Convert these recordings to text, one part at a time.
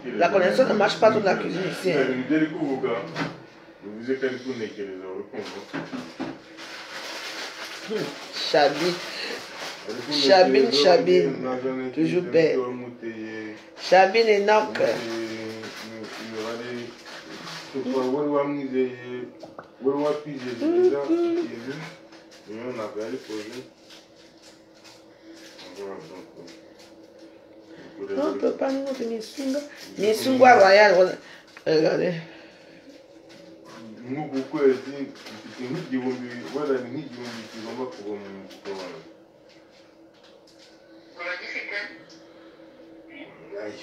La connexion ne marche pas dans la cuisine ici. Hein. Chabine. Toujours belle. Chabine et Noc. Non, on ne peut pas nous montrer Misunga Royal. Regardez.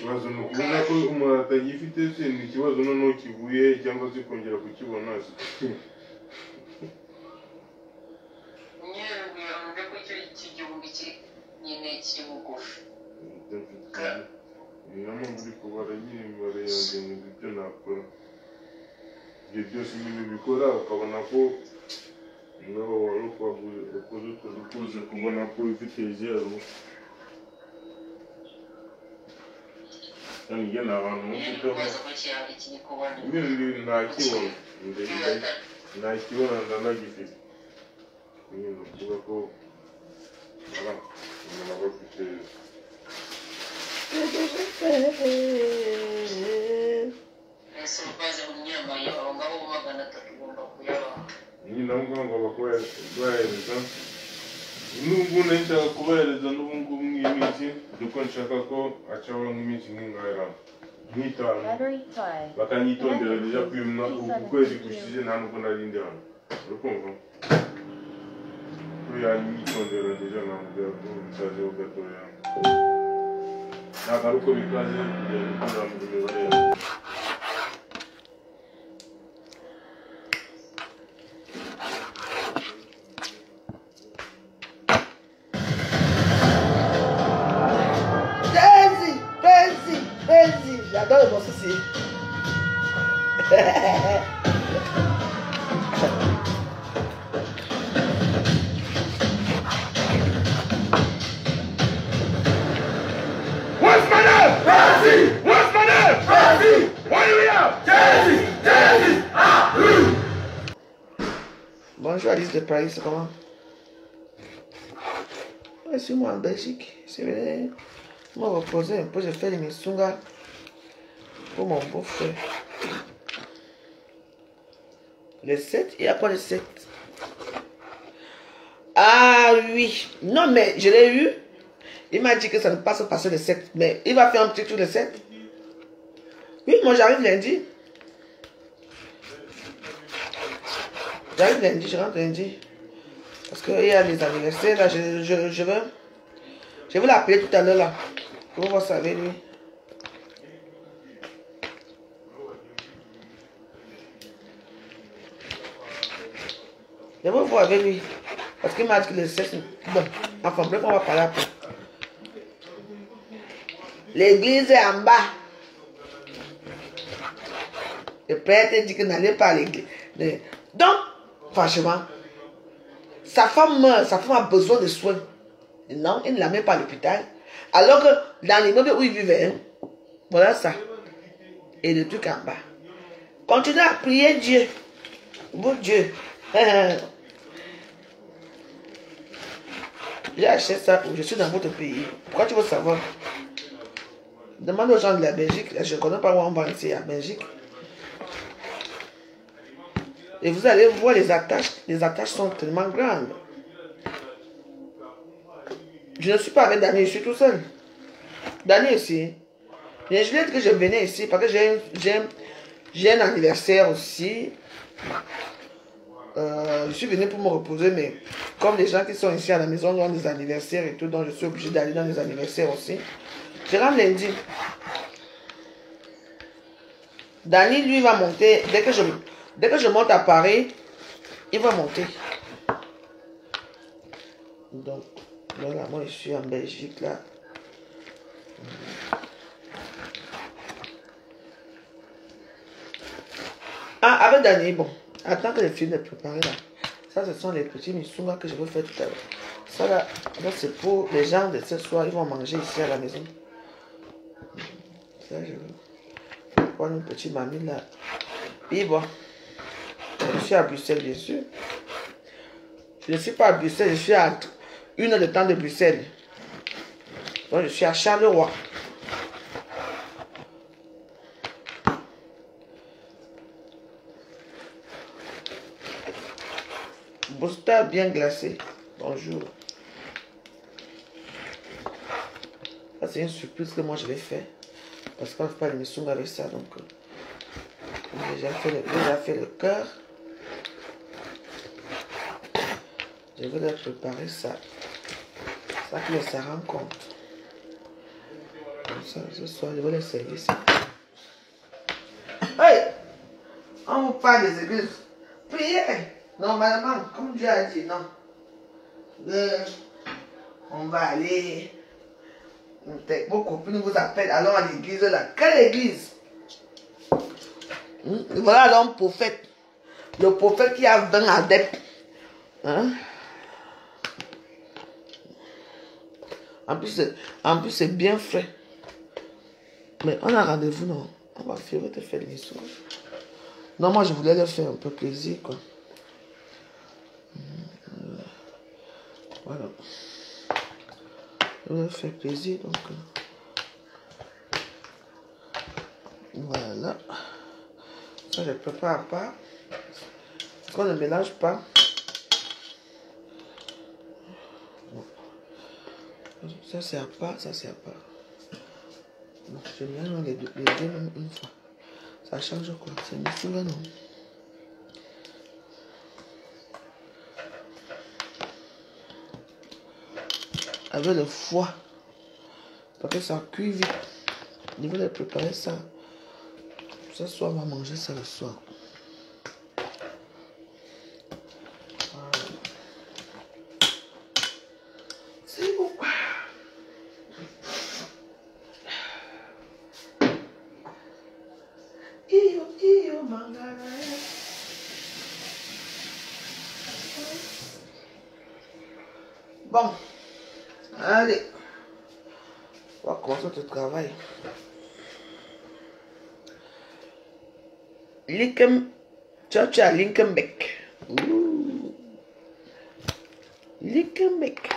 ikibazo ni ukubona ko umuntu atagifite se ni ikibazo noneho kivuye cyangwa se kongera kukibona niyo mpamvu uri kubara nyine imibare yanjye ngo ibyo nakora ibyo byose nyine bikora ukabona ko nawe wari ukoze kubona ko ufite izeru kandi njye ni abantu nk'uko ibindi ntakibona ndanagifite nyine uvuga ko umuntu aba afite nyine aho ngaho bakohereza n'ubu nshaka kubahereza n'ubu ngubu nk'iminsi kuko nshaka ko acaho nk'iminsi nk'ingahera nk'itanu bakanyitondera deja kwimwa ukwezi gushize nta nubwo nari ndi hano urakumva ko yanyitondera deja nkamubwira ko bisazeho gatoya ntabwo ari uko bikaze kugenda gukora mu mibare yawe J'adore mon souci. What's my name? Jazzy! What's my name? Jazzy! What do we have? Jazzy! Jazzy! Ah! Bonjour Alice de Paris, c'est comment? Je suis moi en Belgique. C'est vrai. Je me reposer un peu, je fais les misunga pour mon beau-frère. Le 7, il y a quoi le 7? Ah oui, non mais je l'ai eu. Il m'a dit que ça ne passe pas le 7, mais il va faire un petit tour le 7. Oui, moi j'arrive lundi. J'arrive lundi, je rentre lundi. Parce qu'il y a les anniversaires là, je veux l'appeler tout à l'heure là. Pour voir ça avec lui. Je veux voir avec lui. Parce qu'il m'a dit que le sexe... Bon, enfin bref, on va parler après. L'église est en bas. Le prêtre dit que n'allez pas à l'église. Donc, franchement, sa femme meurt, sa femme a besoin de soins. Non, il ne la met pas à l'hôpital. Alors que dans l'immeuble où il vivait, hein, voilà ça. Et le truc en bas. Continuez à prier Dieu. Bon Dieu. J'ai acheté ça, je suis dans votre pays. Pourquoi tu veux savoir? Demande aux gens de la Belgique. Je ne connais pas où on va ici, à Belgique. Et vous allez voir les attaches. Les attaches sont tellement grandes. Je ne suis pas avec Dani, je suis tout seul. Dani aussi. Mais je lui ai dit que je venais ici parce que j'ai un anniversaire aussi. Je suis venu pour me reposer, mais comme les gens qui sont ici à la maison ont des anniversaires et tout, donc je suis obligé d'aller dans les anniversaires aussi. Je rentre lundi. Dani, lui, va monter. Dès que je monte à Paris, il va monter. Donc, voilà, moi je suis en Belgique là. Ah, avec Dani, bon. Attends que les filles ne préparent là. Ça, ce sont les petits misunga que je veux faire tout à l'heure. Ça là, c'est pour les gens de ce soir, ils vont manger ici à la maison. Ça, je veux. prendre une petite mamie là. Puis bon, je suis à Bruxelles, bien sûr. Je ne suis pas à Bruxelles, je suis à 1 heure de temps de Bruxelles. Donc je suis à Charleroi. Booster bien glacé. Bonjour. Ça, c'est une surprise que moi je vais faire. Parce qu'on ne fait pas l'émission avec ça. Donc, j'ai déjà fait le cœur. Je vais leur préparer ça. Ça qui les rend compte. Comme ça, ce soir, je vais les servir ça. Hey! On vous parle des églises. Priez! Normalement, comme Dieu a dit, non. On va aller. Vos copines vous appellent, allons à l'église là. Quelle église? Voilà l'homme prophète. Le prophète qui a 20 adeptes. Hein? En plus, c'est bien frais. Mais on a rendez-vous, non? On va faire l'émission. Non, moi, je voulais leur faire un peu plaisir, quoi. Voilà. Je voulais leur faire plaisir, donc... Voilà. Ça, je prépare à part. Parce qu'on ne mélange pas. Ça, c'est à part, ça, c'est à part. Donc, je mélange les deux même une fois. Ça change quoi? C'est une fille, non? Avec le foie. Parce que ça cuit vite. Je vais les préparer ça. Ce soir, on va manger ça le soir. Voilà. C'est bon. Iyo, mangala. Bon. Allez. On va commencer notre travail. Church à Linkenbeck. Linkenbeck.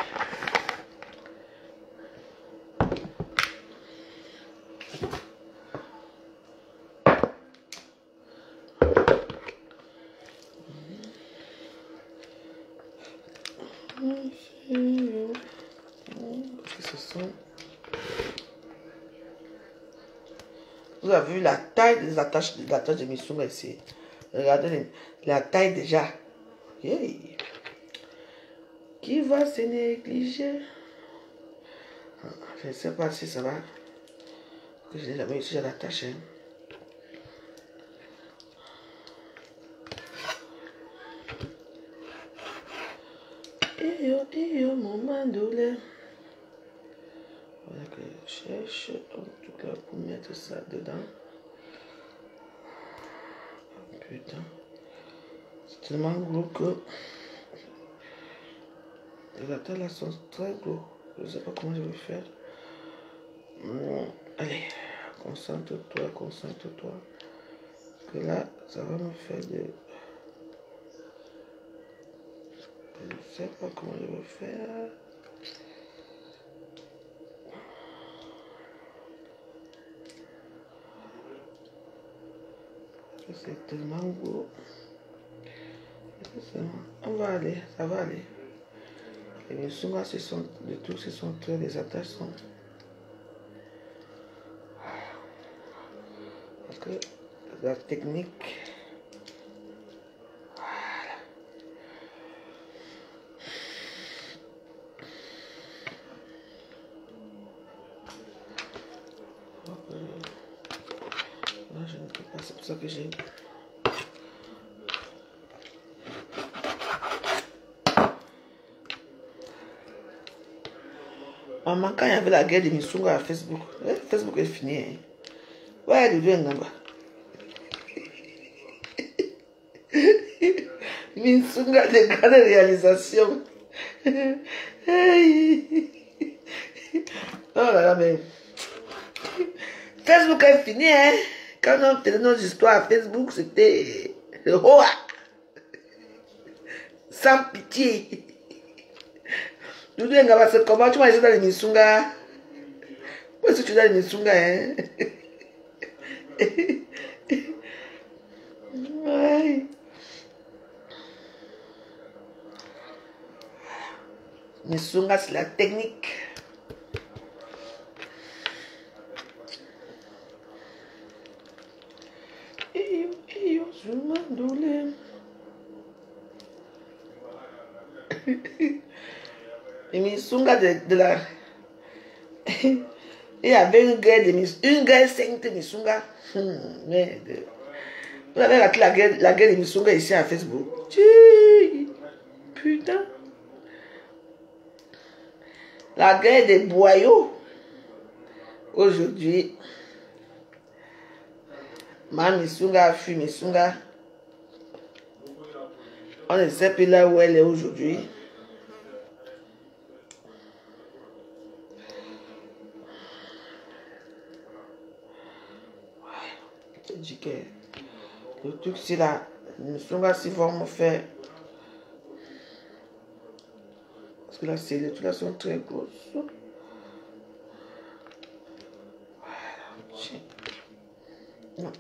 Vous avez vu la taille des attaches de l'attache de Missou ici. Regardez la taille déjà. Hey. Qui va se négliger? Je ne sais pas si ça va. Que je n'ai jamais eu ce genre d'attache. Iyo, mon mandolin. Voilà que je cherche en tout cas pour mettre ça dedans. Putain. C'est tellement gros que les attaches là sont très gros. Je ne sais pas comment je vais faire. Allez, concentre-toi, concentre-toi. Que là, ça va me faire de... Je ne sais pas comment je vais faire. C'est tellement gros. On va aller, ça va aller. Et bien souvent, ce sont les trucs, ce sont très les attaches sont. Parce que la technique. Voilà. Je ne peux pas, c'est pour ça que j'ai. Maman, quand il y avait la guerre de Missunga à Facebook, Facebook est fini. Hein. Ouais, elle devient là-bas. Missunga, des grandes réalisations. Oh là là, mais. Facebook est fini, hein. Quand on faisait nos histoires à Facebook, c'était le hoa. Sans pitié. Nous disons, comment tu m'as dit dans les Missunga? Où est-ce que tu es dans les Missunga, hein? Ouais. Missunga, c'est la technique. Et Missunga de la... Il y avait une guerre sainte Missunga. Merde. Vous avez la guerre de Missunga ici à Facebook. Putain. La guerre des boyaux. Aujourd'hui. Ma Missunga a fui Missunga. On ne sait plus là où elle est aujourd'hui. Je dis que le truc c'est là, Missunga s'ils vont me faire. Parce que là, c'est les trucs là sont très grosses. Non.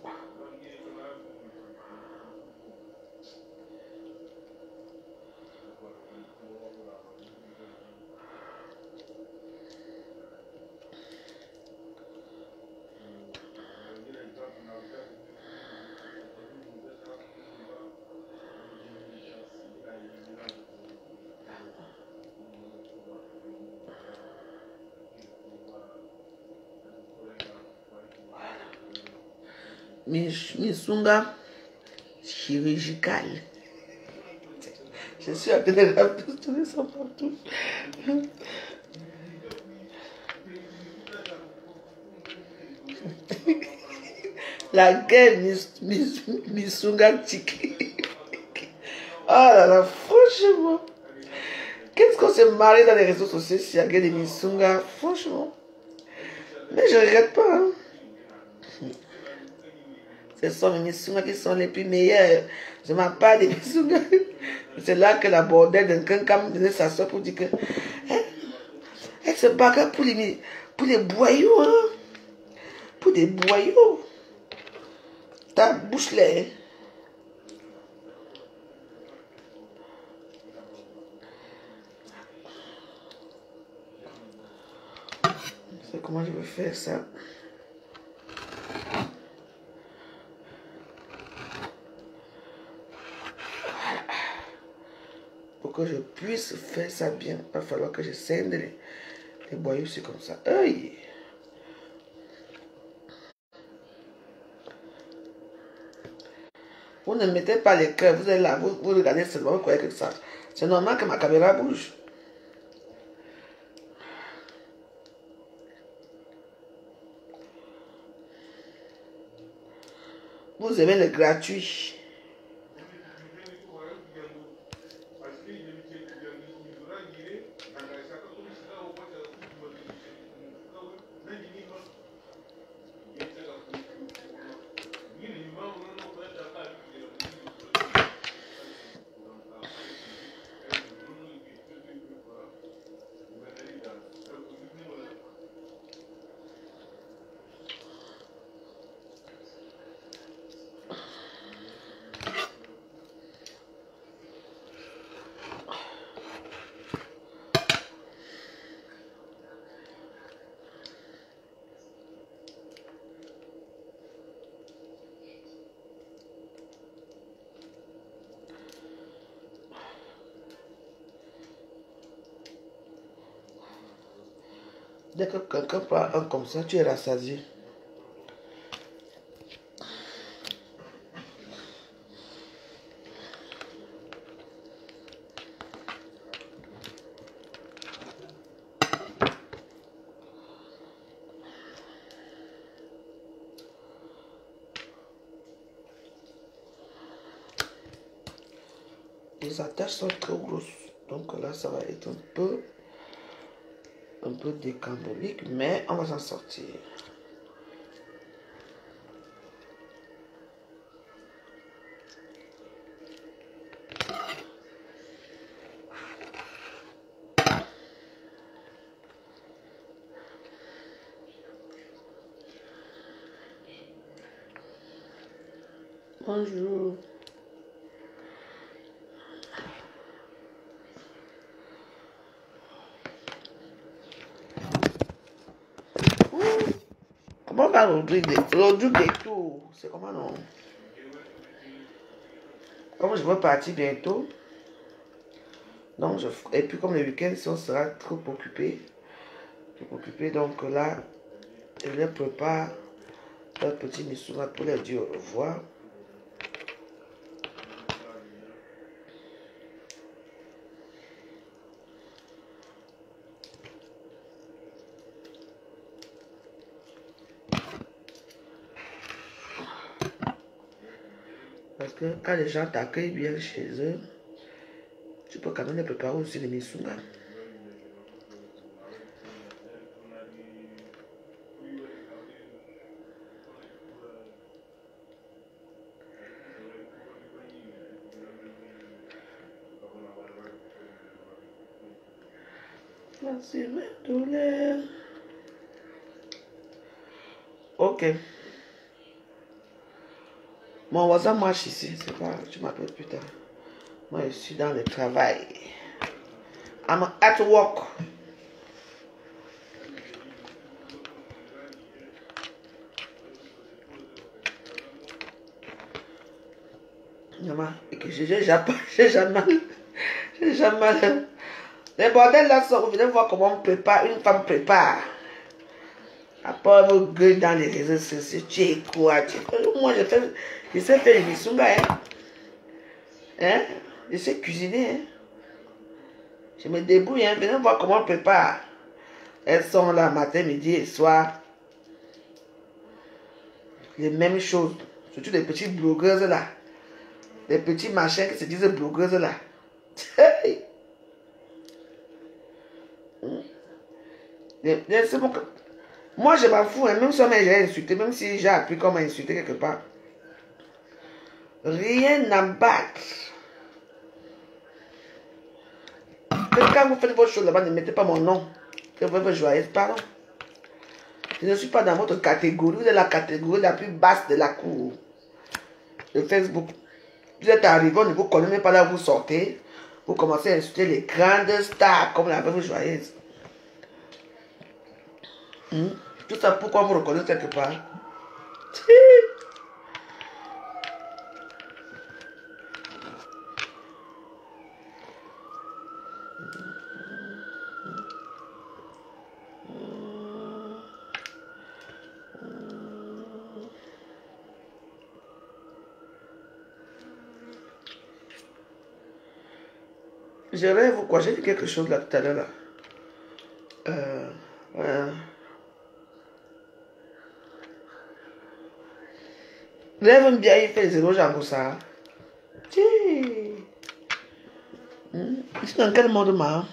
Missunga chirurgical. Je suis en train de rappeler ça partout. La guerre Missunga Tiki. Oh là là, franchement. Qu'est-ce qu'on s'est marré dans les réseaux sociaux sur la guerre de Missunga, franchement. Mais je ne regrette pas. Hein. Ce sont les Missunga qui sont les plus meilleurs. Je ne m'en parle des Missunga. C'est là que la bordelle d'un cancam venait s'asseoir pour dire que elle se bagarre pour les boyaux. Hein. Pour des boyaux. Ta bouche là. Hein. Je sais comment je vais faire ça. Pour que je puisse faire ça bien, il va falloir que je scinde les boyaux, c'est comme ça. Aïe. Vous ne mettez pas les cœurs, vous êtes là, vous regardez seulement, vous croyez que ça. C'est normal que ma caméra bouge. Vous aimez le gratuit. Dès que quelqu'un prend un comme ça, tu es rassasié. Les attaches sont trop grosses. Donc là, ça va être un peu décambolique, mais on va s'en sortir. Bonjour. Comment va Rodrigue? Rodrigue tout. C'est comment non? Comme je veux partir bientôt. Donc et puis comme le week-end, si on sera trop occupé. Donc là, je les prépare leur petit missoura pour leur dire au revoir. Parce que quand les gens t'accueillent bien chez eux, tu peux quand même les préparer aussi les missoura. Merci, mes douleurs. Ok. Mon voisin marche ici. C'est pas, tu m'appelles plus tard. Moi, je suis dans le travail. I'm at work. Maman, j'ai jamais. Les bordels là sont, vous venez voir comment on prépare, une femme prépare. Après vos gueules dans les réseaux sociaux, tu es quoi? Moi, je sais faire les missunga, hein? Je sais cuisiner, hein? Je me débrouille, hein? Venez voir comment on prépare. Elles sont là matin, midi et soir. Les mêmes choses. Surtout les petites blogueuses là. Les petits machins qui se disent blogueuses là. Moi je m'en fous, hein, même si j'ai insulté, même si j'ai appris comment insulter quelque part. Rien à battre. Quand vous faites votre chose là-bas, ne mettez pas mon nom. Que vous êtes joyeuse, pardon. Je ne suis pas dans votre catégorie, vous êtes la catégorie la plus basse de la cour. De Facebook. Vous êtes arrivé, on ne vous connaît même pas là où vous sortez. Vous commencez à insulter les grandes stars comme la veuve joyeuse. Tout ça pourquoi vous reconnaissez quelque part. Je rêve ou quoi? J'ai dit quelque chose là tout à l'heure là. Rêve bien, il fait les éloges à Moussa. Je suis dans quel monde, ma?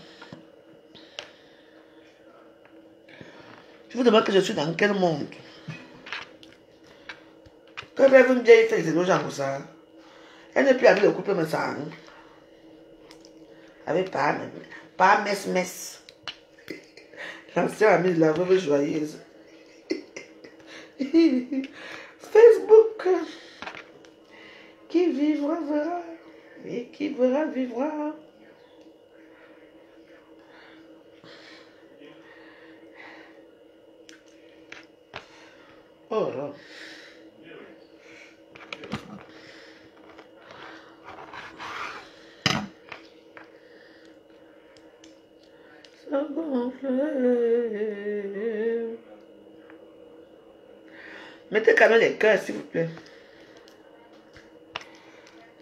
Je vous demande que je suis dans quel monde? Quand rêve bien, il fait les éloges à Moussa. Elle n'est plus avec le couple, mais ça. Avec pas Mess. L'ancien ami de la veuve joyeuse. Facebook. Qui vivra verra. Et qui verra vivra. Oh là. Ça gonfle. Mettez quand même les cœurs, s'il vous plaît.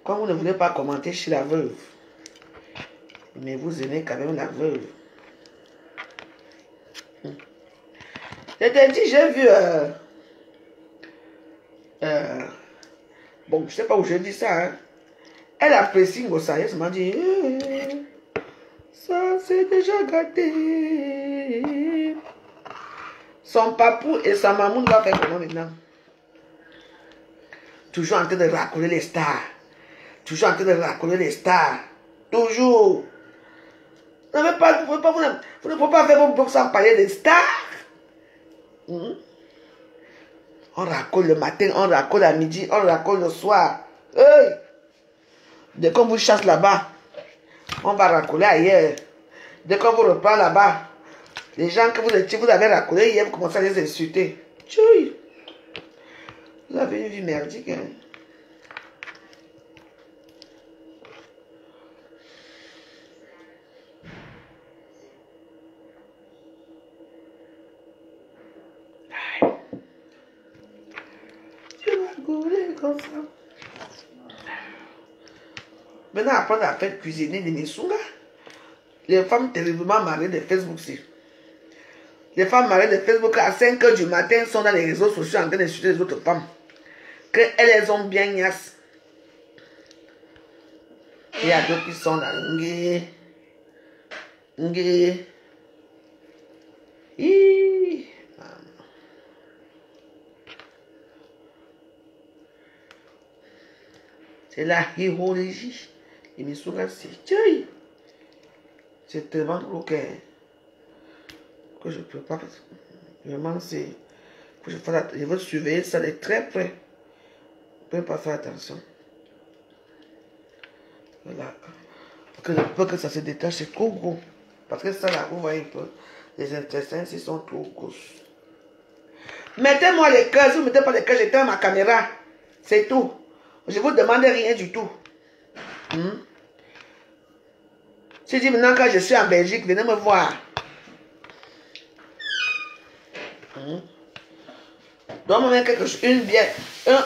Quand vous ne voulez pas commenter chez la veuve, mais vous aimez quand même la veuve. Je t'ai dit, j'ai vu... bon, je sais pas où j'ai dit ça. Hein. Elle apprécie Ngossa. Elle m'a dit... ça, c'est déjà gâté. Son papou et sa maman va faire comment maintenant? Toujours en train de racoler les stars. Toujours en train de racoler les stars. Toujours. Vous ne pouvez pas faire vos blogs sans parler des stars. On racole le matin, on racole à midi, on racole le soir. Hey! Dès qu'on vous chasse là-bas, on va racoler ailleurs. Dès qu'on vous reprend là-bas, les gens que vous avez racolés hier, vous commencez à les insulter. Tchoui! Vous avez une vie merdique, hein? Comme ça. Maintenant, apprendre à faire cuisiner des Nisunga. Les femmes terriblement mariées de Facebook, c'est. Les femmes mariées de Facebook à 5 h du matin sont dans les réseaux sociaux en train d'insulter les autres femmes. Qu'elles ont bien niasse. Il y a d'autres qui sont là. C'est la hirologie. Et mes souvenirs, c'est tellement gros que je ne peux pas. Vraiment, c'est. Je veux surveiller ça de très près. Je ne peux pas faire attention. Voilà. Pour que ça se détache, c'est trop gros. Parce que ça, là, vous voyez un peu. Les intestins, ils sont trop grosses. Mettez-moi les cœurs. Si vous ne mettez pas les cœurs, j'éteins ma caméra. C'est tout. Je ne vous demande rien du tout. Si je dis maintenant quand je suis en Belgique, venez me voir. Donne-moi quelque chose, une bière.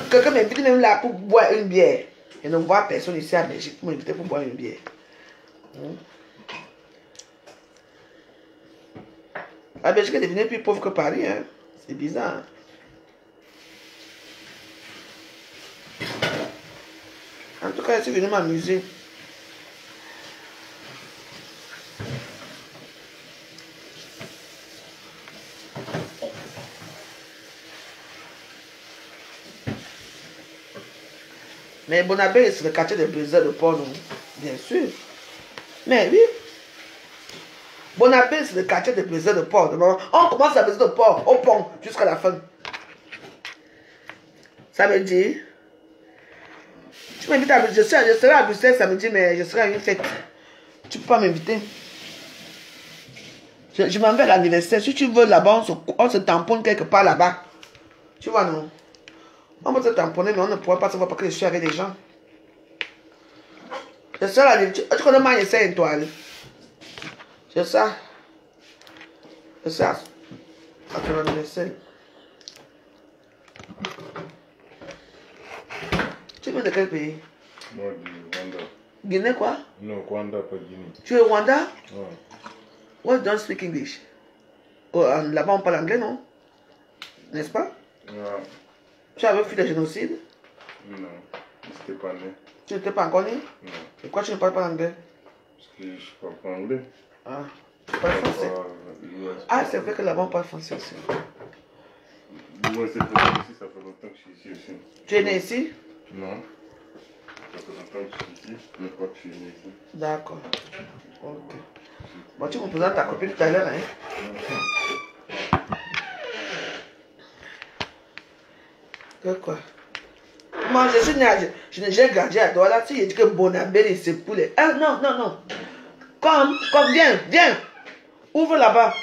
Quelqu'un m'invite même là pour boire une bière. Je ne vois personne ici en Belgique pour m'inviter pour boire une bière. La Belgique est devenue plus pauvre que Paris. Hein? C'est bizarre. En tout cas, je suis venu m'amuser. Mais Bonabé, c'est le quartier de Brésil de Port, non? Bien sûr. Mais oui. Bonabé, c'est le quartier de Brésil de Port. On commence à Brésil de Port, au pont, jusqu'à la fin. Ça veut dire... Tu m'invites à Bruxelles, je serai à Bruxelles samedi, mais je serai à une fête. Tu peux pas m'inviter. Je m'en vais à l'anniversaire. Si tu veux là-bas, on se tamponne quelque part là-bas. Tu vois, non? On peut se tamponner, mais on ne pourra pas se voir parce que je suis avec des gens. Je serai à l'anniversaire. Tu connais ma essai, toi? C'est ça. C'est ça. À ton anniversaire. Tu viens de quel pays? Moi, du Rwanda. Guinée quoi? Non, Rwanda, pas Guinée. Tu es Rwanda? Ouais. Why don't speak English? Oh, là-bas on parle anglais, non? N'est-ce pas? Ouais. Tu avais fui le génocide? Non, je n'étais pas né. Tu n'étais pas encore né? Non. Et pourquoi tu ne parles pas anglais? Parce que je ne parle pas anglais. Ah, tu parles français? Ah, c'est vrai que là-bas on parle français aussi. Moi, c'est pour ici, ça fait longtemps que je suis ici aussi. Tu es né ici? Non. Ça fait longtemps que je suis ici, mais pas que je suis né ici. D'accord. Ok. Bon, tu me présentes ta copine tout à l'heure, hein? Que quoi? Moi, je suis né à... J'ai grandi à Douala. Si je dis que Bonabé, c'est poulet. Ah, non, non, non. Comme, viens, viens. Ouvre là-bas.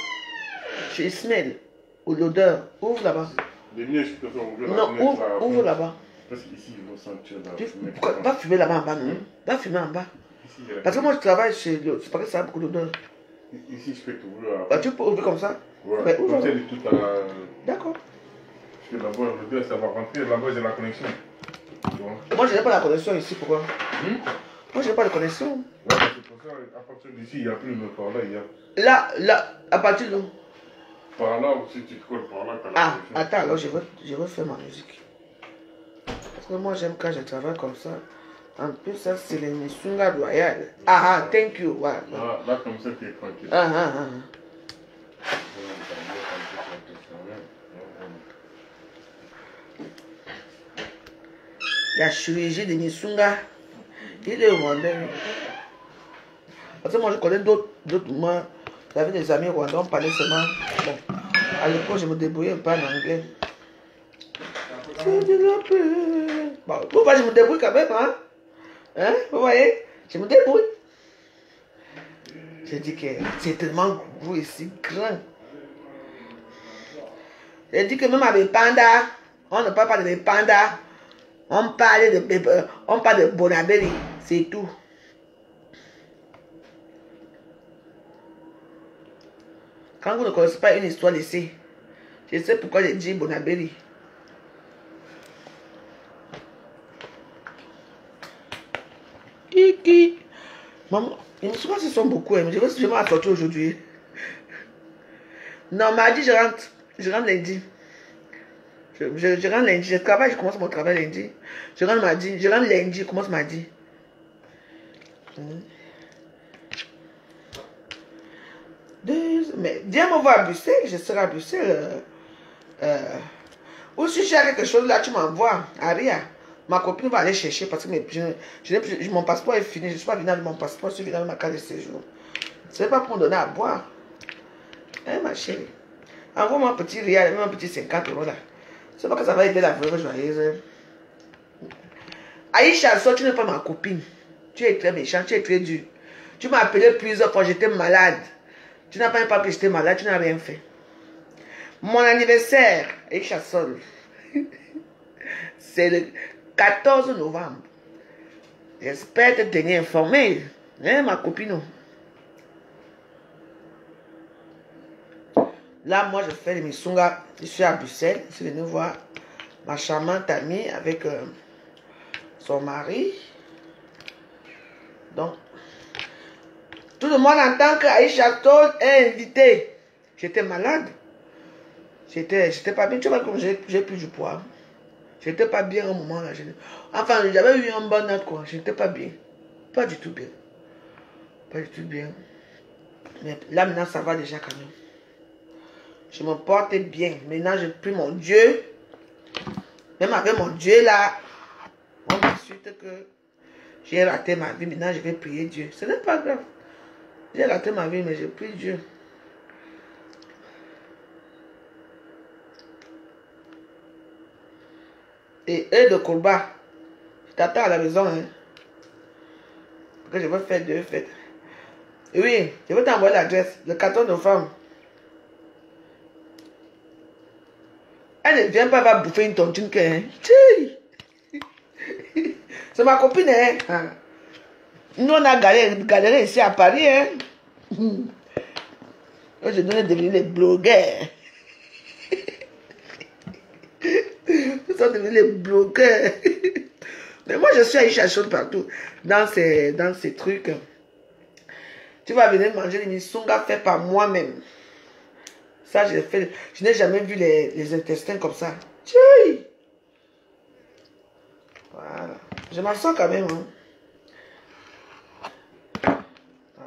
Je smell. Ou l'odeur. Ouvre là-bas. Les miens, je peux faire ouvrir la Non, fenêtre là. ouvre là-bas. Parce qu'ici, ils vont sentir la fumée. Va fumer là-bas en bas, non? Va fumer en bas. Ici, il y a la Parce que moi, je travaille chez le... C'est pas que ça a beaucoup d'odeur. Ici, je peux t'ouvrir. Bah, tu peux ouvrir comme ça? Ouais, Ouais, ouvre. comme ça, elle est toute à la... D'accord. Parce que là-bas, l'odeur, ça va rentrer. Là-bas, j'ai la connexion. Tu vois? Moi, je n'ai pas la connexion ici, pourquoi? Moi, je n'ai pas de connexion. Ouais, c'est pour ça, à partir d'ici, il n'y a plus, mais par là, il y a. Là, à partir d'où? Par là, si tu te colles par là, t'as la Ah, connexion. attends, alors je veux faire ma musique. Parce que moi, j'aime quand je travaille comme ça. En plus, ça, c'est les Nisunga royales. Ah, thank you. Ouais. Là, comme ça, tu es tranquille. Ah. La chirurgie de Nisunga, il est rwandais. Parce que moi, je connais d'autres. Moi, j'avais des amis rwandais, on parlait seulement. Bon, à l'époque, je me débrouillais un peu en anglais. Bon, pourquoi je me débrouille quand même, hein? Hein? Vous voyez? Je me débrouille. J'ai dit que c'est tellement gros ici, grand. J'ai dit que même avec Panda, on ne parle pas de mes pandas. On parle de Bonabelli, c'est tout. Quand vous ne connaissez pas une histoire ici, je sais pourquoi j'ai dit Bonabelli. Kiki. Maman, les souvent ce sont beaucoup, mais je vais sortir aujourd'hui. Non, mardi, je rentre lundi. Je rentre lundi, je travaille, je commence mon travail lundi. Je rentre mardi, je rentre lundi, je commence mardi. Mais viens me voir à Bruxelles, je serai à Bruxelles. Ou si j'ai quelque chose là, tu m'envoies, Aria. Ma copine va aller chercher parce que mon passeport est fini. Je ne suis pas venu avec mon passeport, je suis venu avec ma carte de séjour. Ce n'est pas pour me donner à boire. Hein, ma chérie? Envoie-moi un petit rial, même un petit 50 € là. C'est pas que ça va aider la veuve joyeuse. Aïcha, tu n'es pas ma copine. Tu es très méchant, tu es très dur. Tu m'as appelé plusieurs fois, j'étais malade. Tu n'as pas que j'étais malade, tu n'as rien fait. Mon anniversaire, Aïcha Sol, c'est le 14 novembre. J'espère te tenir informé. Hein, ma copine? Là, moi, je fais les Missunga. Je suis à Bruxelles. Je suis venu voir ma charmante amie avec son mari. Donc, tout le monde entend que Aïcha Sol est invité. J'étais malade. J'étais pas bien. Tu vois comme j'ai pris du poids. J'étais pas bien au moment là. Enfin, j'avais eu un bon note quoi. J'étais pas bien. Pas du tout bien. Pas du tout bien. Mais là maintenant ça va déjà quand même. Je me porte bien. Maintenant j'ai pris mon Dieu. Même avec mon Dieu là. On m'insulte que j'ai raté ma vie. Maintenant je vais prier Dieu. Ce n'est pas grave. J'ai raté ma vie mais j'ai prié Dieu. Et eux de combat, je t'attends à la maison, hein. Parce que je veux faire 2 fêtes. Et oui, je vais t'envoyer l'adresse, le 14 novembre. Elle ne vient pas, va bouffer une tontine que, hein. C'est ma copine, hein. Nous, on a galéré ici à Paris, hein. Je devais devenir les blogueurs. Ils sont devenus les blogueurs. Mais moi, je suis Aïcha Sol partout. Dans ces trucs. Tu vas venir manger les Missunga faits par moi-même. Ça, je fait. Je n'ai jamais vu les intestins comme ça. Tchouï! Voilà. Je m'en sors quand même. Hein. Ouais.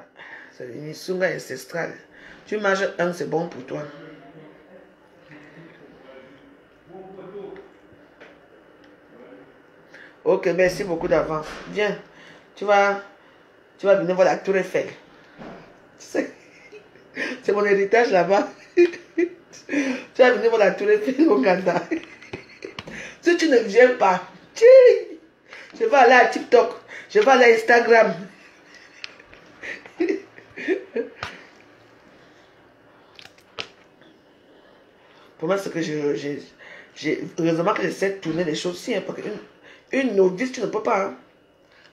C'est les Missunga ancestrales. Tu manges un, c'est bon pour toi. Ok, merci beaucoup d'avance. Viens, tu vas venir voir la Tour Eiffel. C'est mon héritage là-bas. Tu vas venir voir la Tour Eiffel au Ghana. Si tu ne viens pas, je vais aller à TikTok, je vais aller à Instagram. Pour moi, c'est que heureusement que j'essaie de tourner les choses aussi, hein, parce qu'une novice, tu ne peux pas. Hein,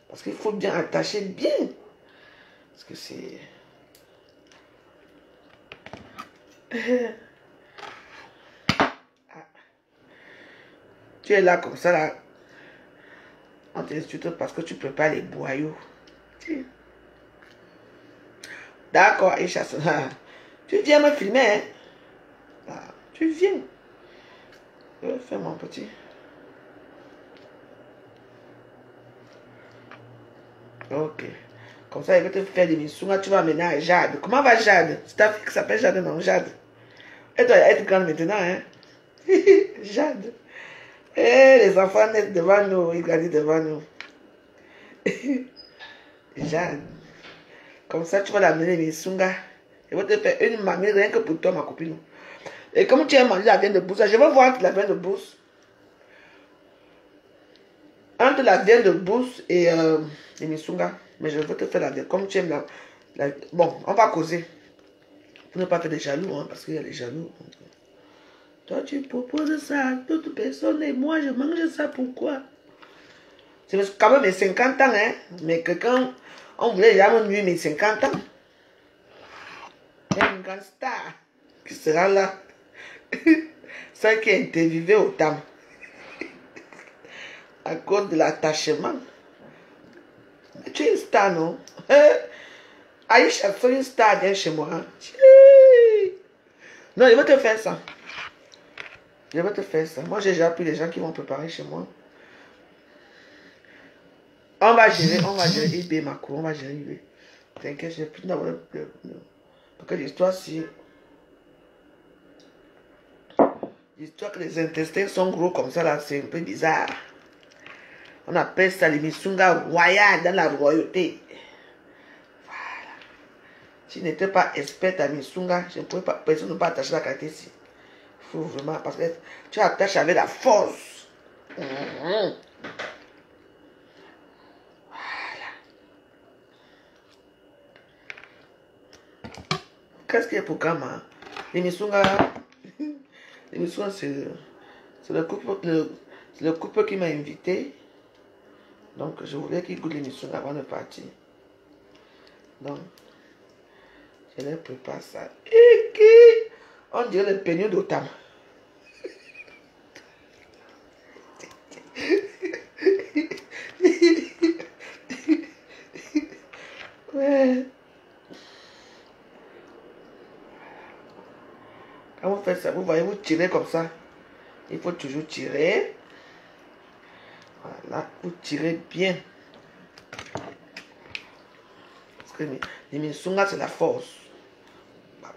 parce qu'il faut bien attacher bien. Parce que c'est... Ah. Tu es là comme ça, là. On t'insulte parce que tu prépares les boyaux. D'accord, Aïcha. Tu viens me filmer, hein? Ah, tu viens. Fais mon petit. Ok. Comme ça, il va te faire des missions. Tu vas mener à Jade. Comment va Jade? C'est ta fille qui s'appelle Jade, non? Jade. Elle doit être grande maintenant, hein? Jade. Eh, les enfants naissent devant nous. Ils grandissent devant nous. Jade. Comme ça, tu vas l'amener mes sungas. Je vais te faire une mamie rien que pour toi, ma copine. Et comme tu as mangé la viande de brousse, je vais voir la viande de brousse. Entre la viande de bourse et Misunga. Mais je veux te faire la viande. Comme tu aimes Bon, on va causer. Pour ne pas faire des jaloux, hein, parce qu'il y a des jaloux. Donc, toi, tu proposes ça à toute personne et moi, je mange ça. Pourquoi? C'est quand même mes 50 ans, hein. Mais que quand on voulait jamais nuire mes 50 ans, il y a une grande star qui sera là. Celle qui a interviewé autant. À cause de l'attachement. Tu es une star, non? Aïcha, c'est une star, viens chez moi. Hein? Non, je vais te faire ça. Je vais te faire ça. Moi, j'ai déjà appris les gens qui vont préparer chez moi. On va gérer eBay, ma cour. On va gérer eBay. T'inquiète, j'ai plus d'avoir. Parce que l'histoire, si. L'histoire que les intestins sont gros comme ça, là, c'est un peu bizarre. On appelle ça les Misunga royales dans la royauté. Voilà. Si je n'étais pas experte à Misunga, je ne pouvais pas, personne ne peut pas attacher la qualité ici. Il faut vraiment, parce que tu attaches avec la force. Voilà. Qu'est-ce qu'il y a pour Kama? Les Misunga, c'est le couple qui m'a invité. Donc, je voulais qu'ils goûtent l'émission avant de partir. Donc, je leur prépare ça. Et qui? On dirait le peignon d'Otam. Ouais. Quand vous faites ça, vous voyez, vous tirez comme ça. Il faut toujours tirer. Voilà, vous tirez bien. Parce que les Misunga, c'est la force. Voilà,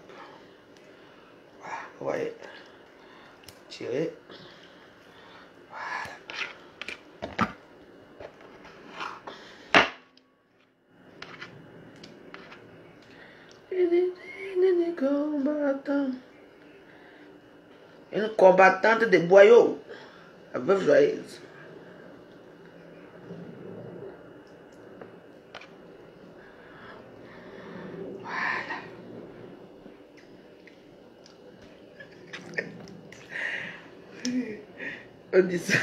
vous voyez. Tirez. Voilà. Une combattante des boyaux. La veuve joyeuse. On dit ça.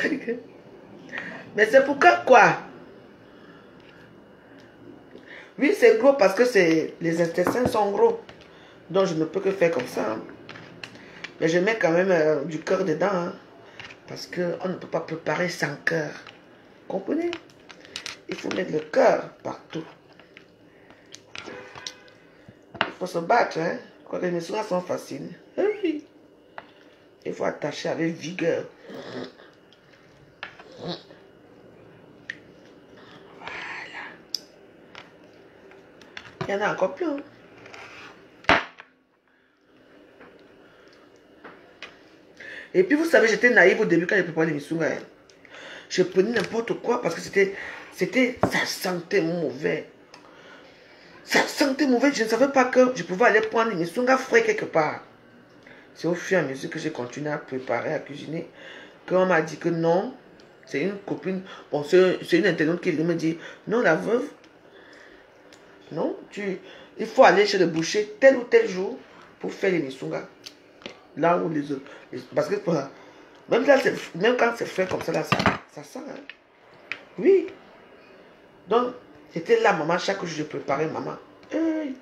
Mais c'est pourquoi quoi? Oui, c'est gros parce que les intestins sont gros. Donc je ne peux que faire comme ça. Hein. Mais je mets quand même du cœur dedans. Hein, parce qu'on ne peut pas préparer sans cœur. Comprenez? Il faut mettre le cœur partout. Il faut se battre. Hein? Quand les missions sont faciles. Oui. Il faut attacher avec vigueur. Voilà. Il y en a encore plein. Et puis vous savez, j'étais naïve au début quand j'ai préparé l'émission. Je prenais n'importe quoi parce que ça sentait mauvais. Ça sentait mauvais. Je ne savais pas que je pouvais aller prendre l'émission frais quelque part. C'est au fur et à mesure que j'ai continué à préparer, à cuisiner, qu'on m'a dit que non. C'est une copine, bon, c'est une internaute qui me dit, non, la veuve, non, il faut aller chez le boucher tel ou tel jour pour faire les misunga. Là où les autres, parce que même quand c'est fait comme ça, là, ça sent. Hein? Oui. Donc, c'était là, maman, chaque jour je préparais, maman. Hey,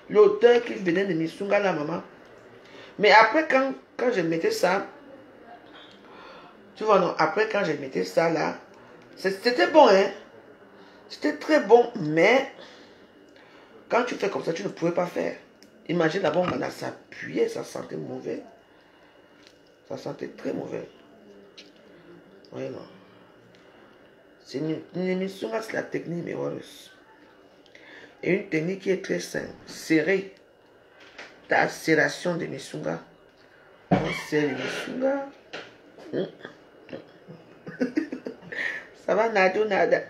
l'odeur qui venait de misunga, là, maman. Mais après, quand je mettais ça, tu vois, non, après quand je mettais ça là, c'était bon, hein. C'était très bon, mais quand tu fais comme ça, tu ne pouvais pas faire. Imagine d'abord, on s'appuyait, ça sentait mauvais. Ça sentait très mauvais. Oui, non. C'est une émission, c'est la technique numéro 1. Et une technique qui est très simple. Serrer. Ta serration de misunga. On serre les misunga. Ça va, Nadou Nade.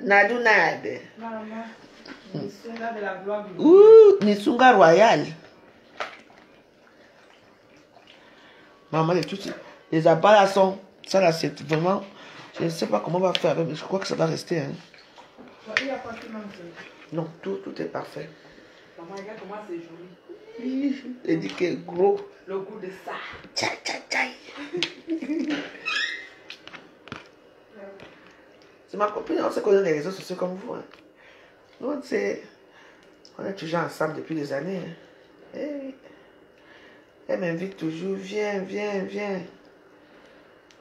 Maman, Misunga de la gloire du Ouh, Misunga royal. Maman, les abats là sont. Ça là, c'est vraiment. Je ne sais pas comment on va faire avec, mais je crois que ça va rester. Hein. Il n'y a pas qui manque. Non, tout est parfait. Maman, regarde comment c'est joli. Il dit que gros. Le goût de ça. Tchaï, tchaï, tchaï. C'est ma copine, on se connaît les réseaux sociaux comme vous. Hein. Nous, on est toujours ensemble depuis des années. Hein. Eh oui. Elle m'invite toujours, viens, viens, viens.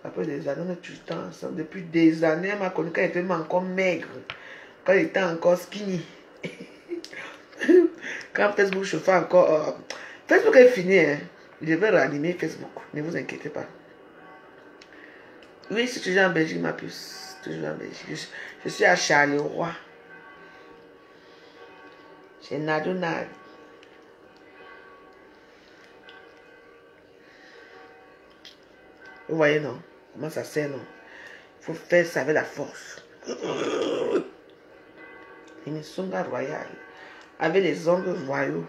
Après des années, on est tout le temps ensemble. Depuis des années, elle m'a connu quand elle était encore maigre. Quand elle était encore skinny. Quand Facebook se fait encore... Facebook est fini. Hein. Je vais réanimer Facebook. Ne vous inquiétez pas. Oui, c'est toujours en Belgique, ma puce. Toujours en Belgique. Je suis à Charleroi. Chez Nadonad. Vous voyez, non? Comment ça sert, non? Il faut faire ça avec la force. Une songa royale. Avec les ongles royaux.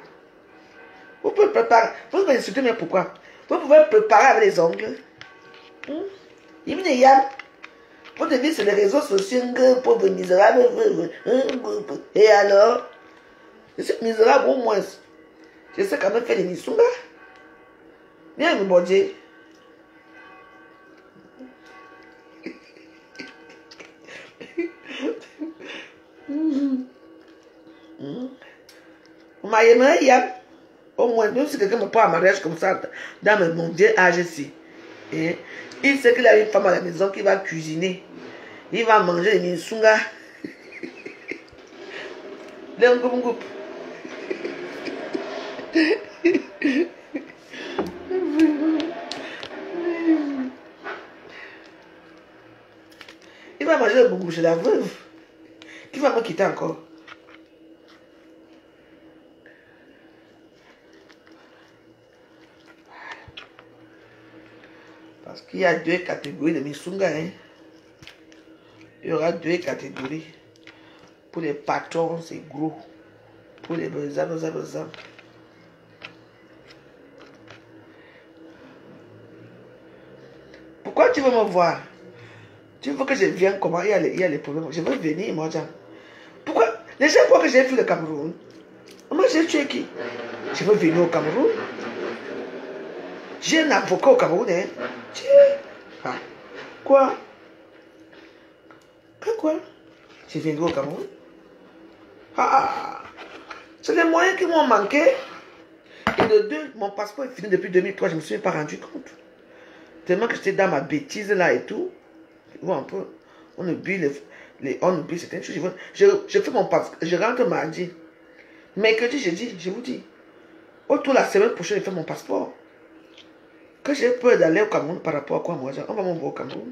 Vous pouvez préparer. Vous pouvez insulter, mais pourquoi? Vous pouvez préparer avec les ongles. Vous devez sur les réseaux sociaux, pauvre misérable. Et alors? Je suis misérable au moins. Je sais quand même faire des missunga. Viens me border. Au moins, même si quelqu'un me prend un mariage comme ça, dans mon vieux âge ici, et il sait qu'il a une femme à la maison qui va cuisiner. Il va manger les misunga. Il va manger le boubou chez la veuve. Qui va me quitter encore? Parce qu'il y a deux catégories de misunga. Hein. Il y aura deux catégories. Pour les patrons, c'est gros. Pour les besoins. Pourquoi tu veux me voir? Tu veux que je vienne comment? Il y a les problèmes. Je veux venir, moi, Jean. Pourquoi? Les gens croient que j'ai fui le Cameroun. Moi, j'ai tué qui? Je veux venir au Cameroun. J'ai un avocat au Cameroun, hein? Ah. Quoi? Quoi? Je viendrai au Cameroun? Ah! C'est les moyens qui m'ont manqué. Et de deux, mon passeport est fini depuis 2003, je ne me suis pas rendu compte. Tellement que j'étais dans ma bêtise là et tout. Tu vois un peu, on oublie certaines choses. Je fais mon passeport, je rentre mardi. Mercredi, je vous dis. Autour de la semaine prochaine, je fais mon passeport. Que j'ai peur d'aller au Cameroun par rapport à quoi, moi, on va m'envoyer au Cameroun.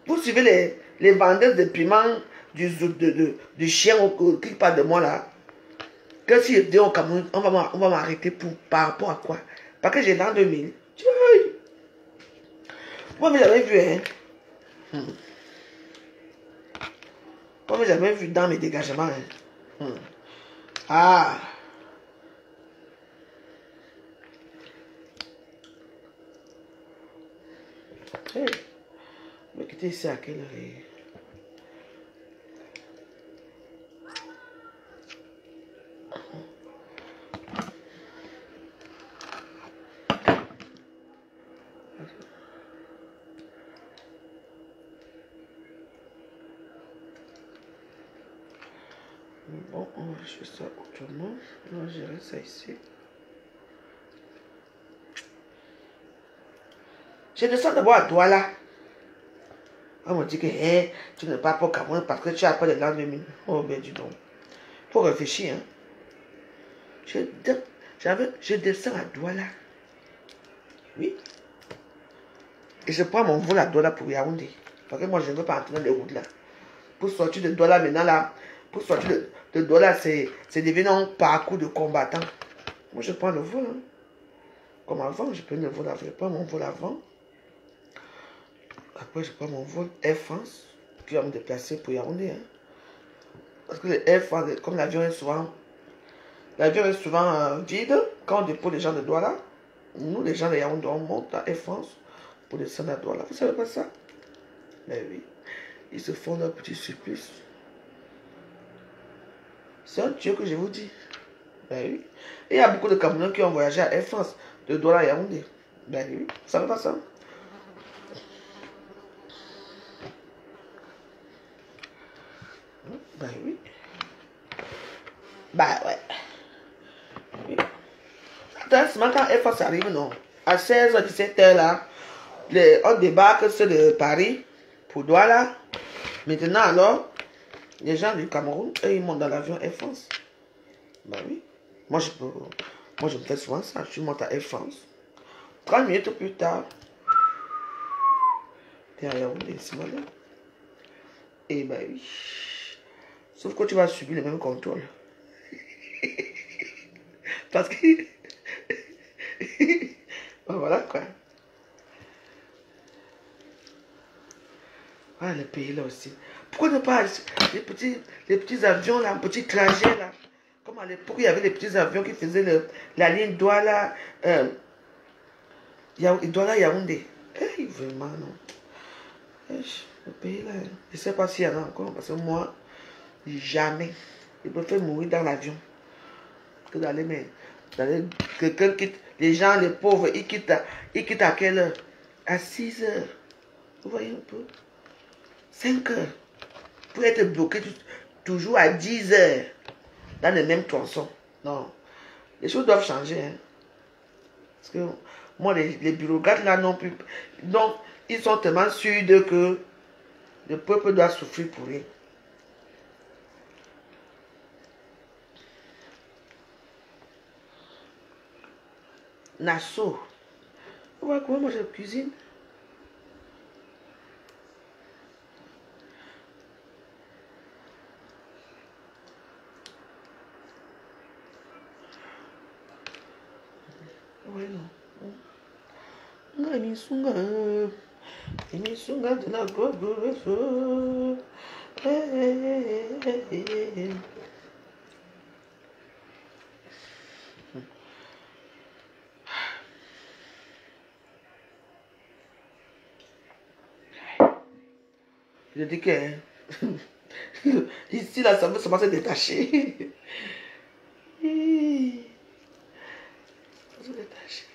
Vous suivez les vendeurs de piments du chien qui parle de moi là. Que si je viens au Cameroun, on va m'arrêter par rapport à quoi? Parce que j'ai l'an 2000. Moi, mais j'avais vu, hein. Moi, mais j'avais vu dans mes dégagements, hein. Ah. Hey. Je vais quitter ici à quelle heure? Bon, on va faire ça autrement. On va gérer ça ici. Je descends d'abord à Douala. On me dit que hey, tu ne pars pas au Cameroun parce que tu as pas de l'an 2000. Oh, ben dis donc. Il faut réfléchir. Hein. Je descends à Douala. Oui. Et je prends mon vol à Douala pour Yaoundé. Parce que moi, je ne veux pas entrer dans les routes là. Pour sortir de Douala maintenant là. Pour sortir de Douala, c'est devenu un parcours de combattant. Moi, je prends le vol. Hein. Comme avant, je prends le vol avant. Je prends mon vol avant. Après, je prends mon vol Air France qui va me déplacer pour Yaoundé. Hein. Parce que le Air France, comme l'avion est souvent vide, quand on dépose les gens de Douala, nous, les gens de Yaoundé, on monte à Air France pour descendre à Douala. Vous savez pas ça? Mais oui. ils se font leur petit supplice. C'est un Dieu que je vous dis. Ben oui. Et il y a beaucoup de Camerounais qui ont voyagé à Air France de Douala à Yaoundé. Ben oui, vous savez pas ça? Ben oui. Ben ouais. Oui. Attends, c'est quand Air France arrive, non? À 16h, 17h là, on débarque ceux de Paris pour Douala. Maintenant alors, les gens du Cameroun, eux, ils montent dans l'avion Air France. Ben oui. Moi, je me fais souvent ça. Je monte à Air France. 30 minutes plus tard, t'es à Yaoundé, c'est malin. Et ben oui. Sauf que tu vas subir le même contrôle. Parce que... ben voilà quoi. Voilà le pays là aussi. Pourquoi ne pas les petits avions là, un petit trajet là. Comme à l'époque, il y avait les petits avions qui faisaient la ligne Douala, Douala Yaoundé. Eh, vraiment non. Eh, le pays là, je ne sais pas s'il y en a encore, parce que moi, jamais. Je préfère mourir dans l'avion que d'aller, mais quelqu'un quitte, les gens, les pauvres, ils quittent à quelle heure? À 6 heures. Vous voyez un peu? 5 heures. Pour être bloqué toujours à 10 heures dans le même tronçon. Non. Les choses doivent changer. Hein. Parce que moi, les bureaucrates là non plus. Donc, ils sont tellement sûrs que le peuple doit souffrir pour rien. Nassau. Vous voyez comment moi je cuisine? Oui, non. Emisunga de la gogo. Je dis que ici là ça veut se détacher. Ça se détacher.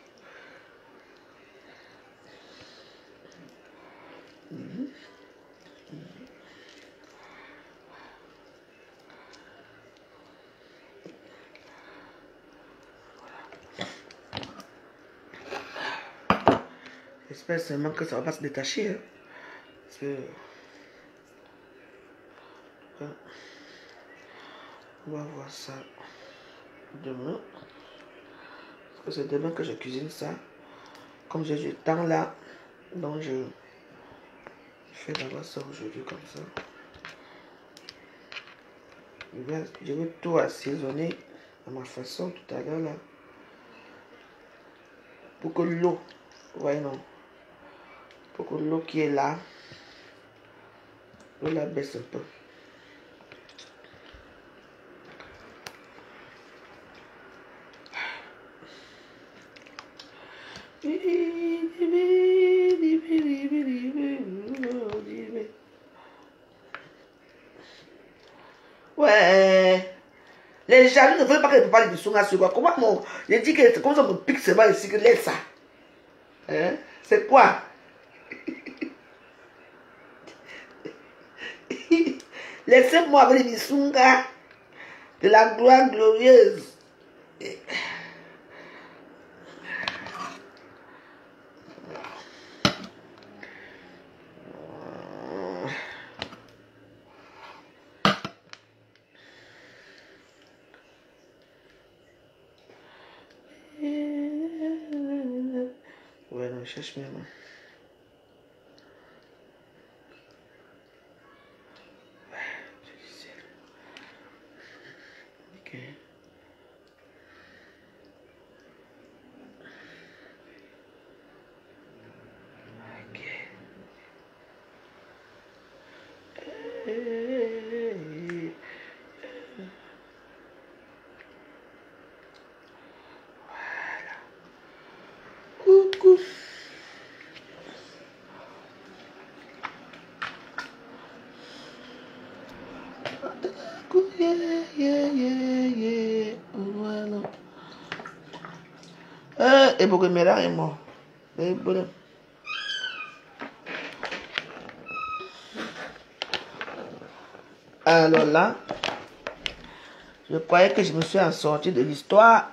J'espère seulement que ça va pas se détacher. Hein. Parce que... on va voir ça demain. Parce que c'est demain que je cuisine ça. Comme j'ai du temps là, donc je fais d'abord ça aujourd'hui comme ça. Je vais tout assaisonner à ma façon tout à l'heure là. Pour que l'eau, vous voyez non, pour que l'eau qui est là, l'eau la baisse un peu. Ouais. Les gens ne veulent pas que les papas les bisounas sur quoi. Comment mon... Je dis que c'est comme ça me pique seulement ici que laisse ça. Hein? C'est quoi? Laissez-moi avec les bisungas de la gloire glorieuse. Ouais, non, je cherche mes mains. Ok. Coucou. Et Boguemera est mort. Alors là, je croyais que je me suis en sorti de l'histoire.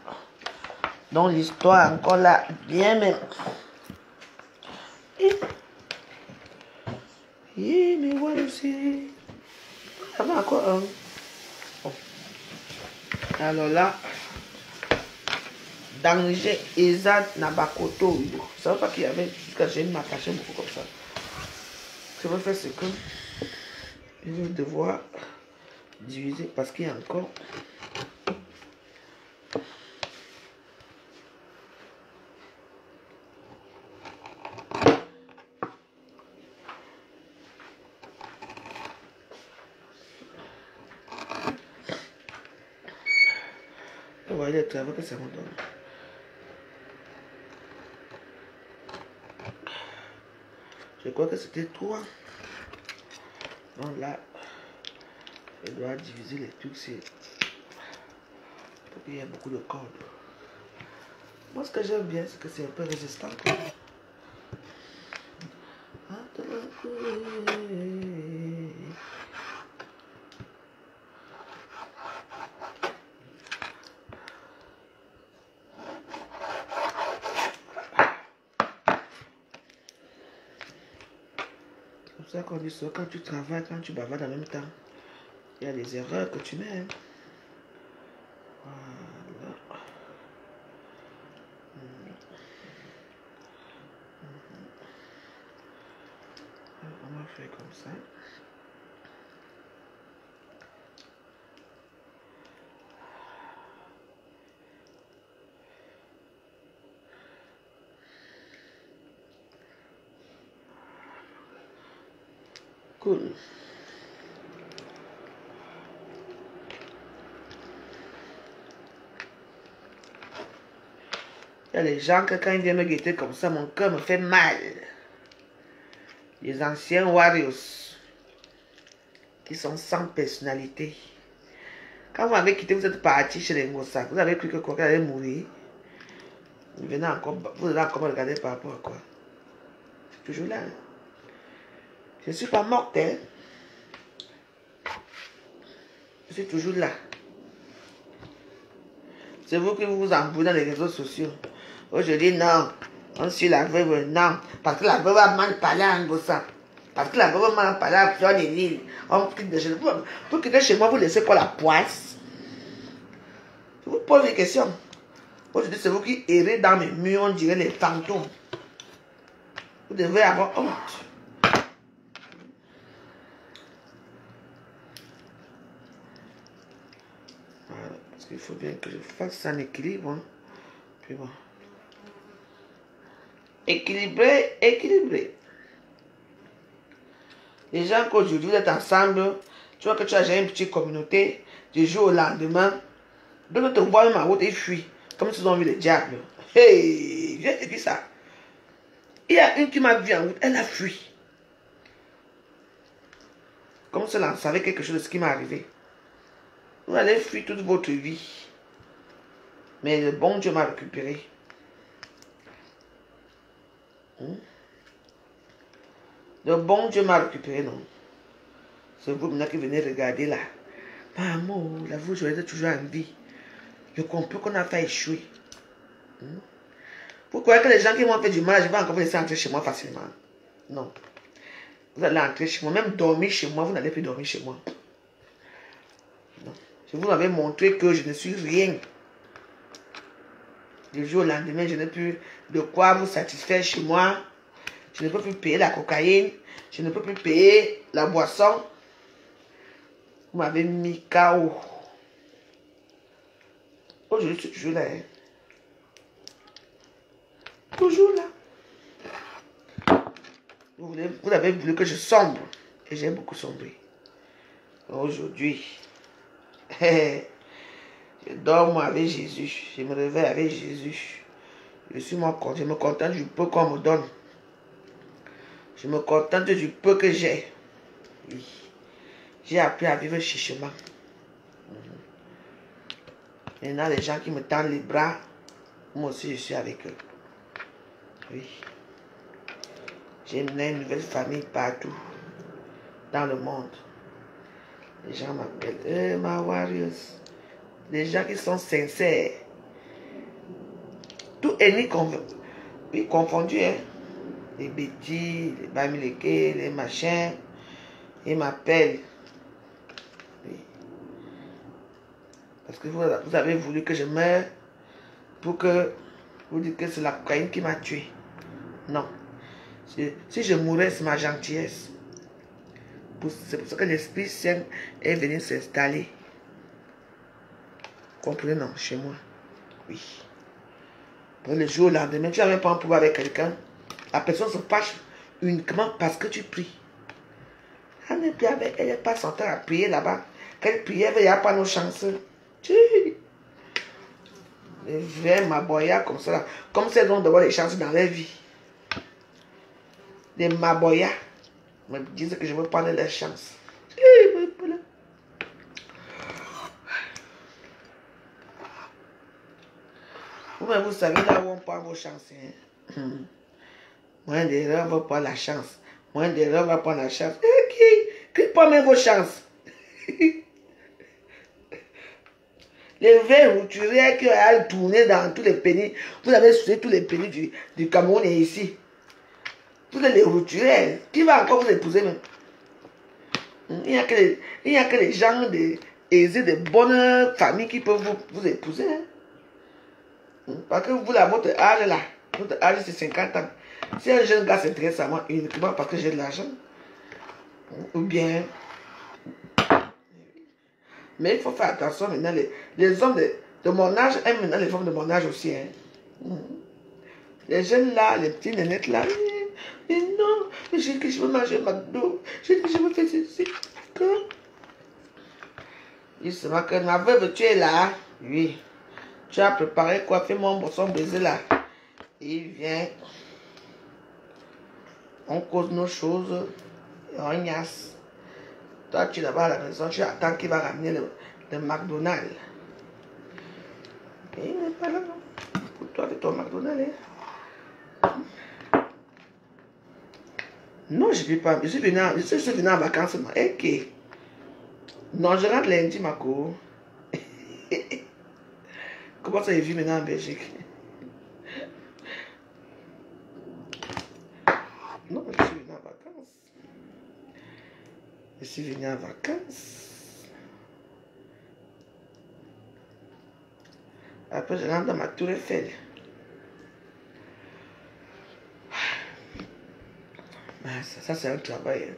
Donc l'histoire encore là, bien même. Mais voilà aussi. Ça va encore un. Bon. Alors là, danger Eza Nabakoto. Ça ne veut pas qu'il y avait jusqu'à j'ai m'attacher beaucoup comme ça. Ce que je vais faire, c'est que je vais devoir diviser parce qu'il y a encore. Vous voyez le travail que ça me donne. Je crois que c'était 3. Donc là, je dois diviser les trucs. Pour qu'il y ait beaucoup de cordes. Moi, ce que j'aime bien, c'est que c'est un peu résistant. C'est ça qu'on dit souvent, quand tu travailles, quand tu bavardes en même temps, il y a des erreurs que tu mets. Hein. Voilà. On va faire comme ça. Cool. Il y a les gens que quand ils viennent me guetter comme ça, mon cœur me fait mal. Les anciens warriors qui sont sans personnalité. Quand vous avez quitté, vous êtes parti chez les Ngossa, vous avez cru que quelqu'un allait mourir. Vous allez encore me regarder par rapport à quoi? Je suis toujours là. Je ne suis pas morte, hein. Je suis toujours là. C'est vous qui vous embrouillez dans les réseaux sociaux. Aujourd'hui, non. On suit la veuve, non. Parce que la veuve a mal parlé à Ngossa. Parce que la veuve a mal parlé à Fleur de Lille. Pour quitter chez moi, vous laissez quoi la poisse? Je vous pose des questions. Aujourd'hui, c'est vous qui errez dans mes murs, on dirait les fantômes. Vous devez avoir honte. Voilà, parce qu'il faut bien que je fasse ça en équilibre. Hein. Puis bon. Équilibré, équilibré. Les gens qu'aujourd'hui vous êtes ensemble, tu vois que tu as déjà une petite communauté, du jour au lendemain, d'autres te voient ma route et fuient, comme s'ils ont vu le diable. Hey, je te dis ça. Il y a une qui m'a vu en route, elle a fui. Comme si elle savait quelque chose de ce qui m'est arrivé. Vous allez fuir toute votre vie. Mais le bon Dieu m'a récupéré. Le bon Dieu m'a récupéré, non. C'est vous maintenant qui venez regarder là. Maman, la vous, je vais toujours en vie. Je comprends qu'on a fait échouer. Vous croyez que les gens qui m'ont fait du mal, je vais encore vous laisser entrer chez moi facilement? Non. Vous allez entrer chez moi, même dormir chez moi, vous n'allez plus dormir chez moi. Non. Je vous avais montré que je ne suis rien. Du jour au lendemain, je n'ai plus de quoi vous satisfaire chez moi. Je ne peux plus payer la cocaïne. Je ne peux plus payer la boisson. Vous m'avez mis KO. Aujourd'hui, je suis toujours là. Hein. Toujours là. Vous avez voulu que je sombre. Et j'ai beaucoup sombré. Aujourd'hui, je dors moi avec Jésus. Je me réveille avec Jésus. Je me contente du peu qu'on me donne. Je me contente du peu que j'ai. Oui. J'ai appris à vivre chichement. Maintenant, les gens qui me tendent les bras, moi aussi je suis avec eux. Oui. J'ai mené une nouvelle famille partout dans le monde. Les gens m'appellent ma warriors. Les gens qui sont sincères. Tout ennemi confondu, hein. Les bêtises, les bamileke, les machins. Ils m'appellent. Oui. Parce que vous avez voulu que je meure pour que vous dites que c'est la cocaïne qui m'a tué. Non. Si je mourais, c'est ma gentillesse. C'est pour ça que l'Esprit Saint est venu s'installer. Comprenez, non, chez moi. Oui. Le jour au lendemain, tu n'as même pas un pouvoir avec quelqu'un. La personne se fâche uniquement parce que tu pries. Elle ne prie avec elle, elle passe son temps à prier là-bas. Qu'elle prie, il n'y a pas nos chances. Les vrais maboyas comme ça, comme c'est donc d'avoir des chances dans leur vie. Les maboyas me disent que je veux prendre leurs chances. Vous savez là où on prend vos chances. Hein? Moins d'erreurs va prendre la chance. Moins d'erreurs va prendre la chance. Qui prend même vos chances? Les vrais routuriers qui ont tourné dans tous les pays. Vous avez suivi tous les pays du Cameroun et ici. Tous les routuriers. Qui va encore vous épouser même? Il n'y a que les gens aisés, de bonnes familles qui peuvent vous épouser. Hein? Parce que vous, là, votre âge là, votre âge c'est 50 ans. Si un jeune gars s'intéresse à moi uniquement parce que j'ai de l'argent, ou bien... Mais il faut faire attention maintenant, les hommes de mon âge aiment maintenant les femmes de mon âge aussi. Hein. Les jeunes là, les petits nénettes là, mais non, mais j'ai dit que je veux manger McDo, j'ai dit que je veux faire ceci. Il se voit que ma veuve, tu es là, oui. Tu as préparé quoi? Fais-moi son baiser là. Il vient. On cause nos choses. Et on niasse. Toi, tu es là-bas à la maison. Tu attends qu'il va ramener le McDonald's. Et il n'est pas là, non. Pour toi, avec ton McDonald's. Hein? Non, je ne vis pas. Je suis venu en vacances. Ok. Non, je rentre lundi, ma cour. Comment ça, il vit maintenant en Belgique? Non, je suis venu en vacances. Je suis venu en vacances. Après, je rentre dans ma tour Eiffel. Ça c'est un travail. Hein.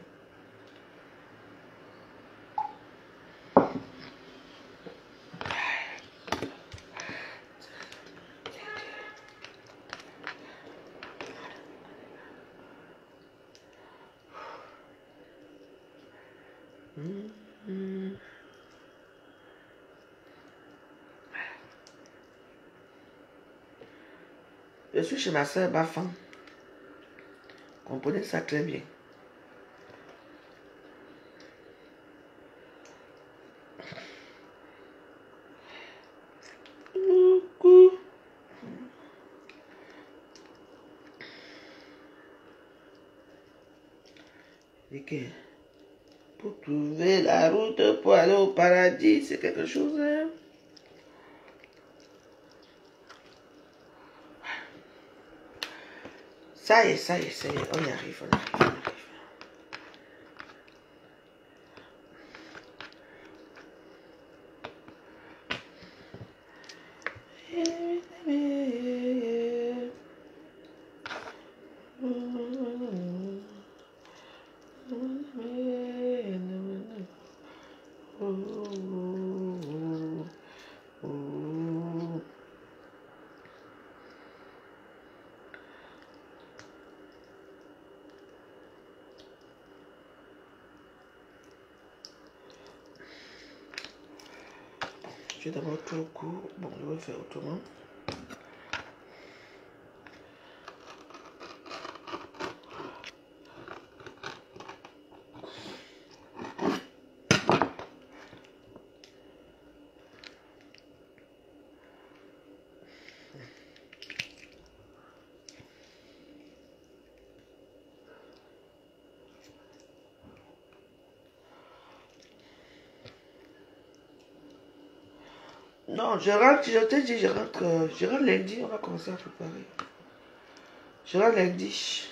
Je suis chez ma soeur Bafan. Comprenez ça très bien. Et que pour trouver la route pour aller au paradis, c'est quelque chose. Hein? Ça y est, on y arrive, on y arrive. Je vais d'abord tout court. Bon, je vais faire autrement. Non, je rentre, je te dis, je rentre lundi, on va commencer à préparer. Je rentre lundi.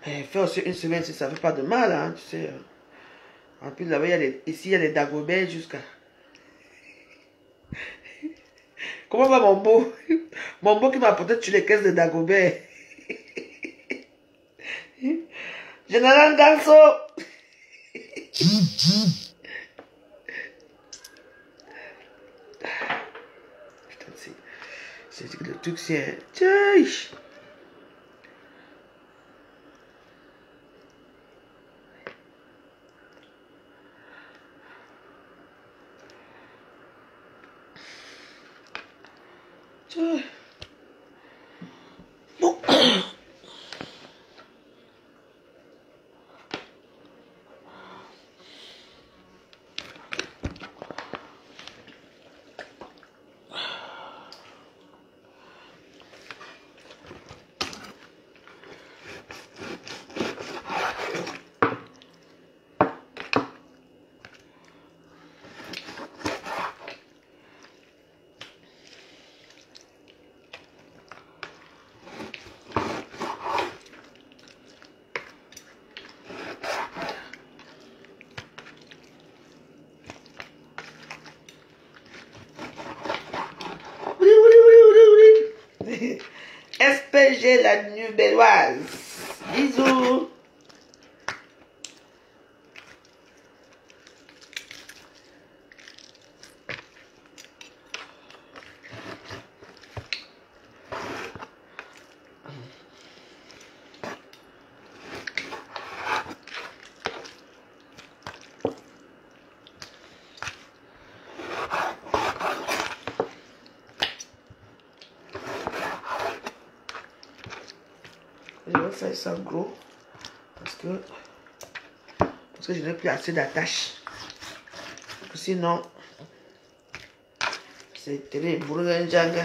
Mais faire aussi une semaine, si ça ne fait pas de mal, hein, tu sais. En plus, là-bas, ici, il y a les Dagobert jusqu'à... Comment va mon beau? Mon beau qui m'a apporté sur les caisses de Dagobert. Général Ganso. Putain, c'est le truc, c'est... Tchèche. Bon. SPG la Nubelloise. Bisous. Je vais faire ça gros parce que je n'ai plus assez d'attaches. Sinon, c'est très bourrin jaga.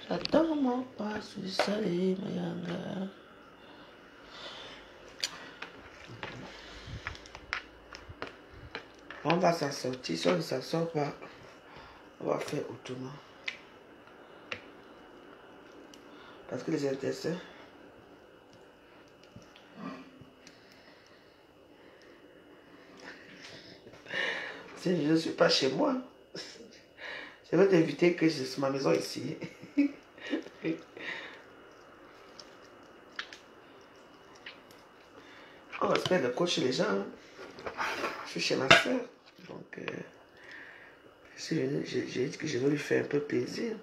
J'attends mon pas sur le soleil, Mayanga. On va s'en sortir. Si on ne s'en sort pas, on va faire autrement. Parce que les intestins, si je ne suis pas chez moi, je vais t'inviter que je suis ma maison ici. On respecte le coach chez les gens. Je suis chez ma soeur. Donc, J'ai dit que je vais lui faire un peu plaisir.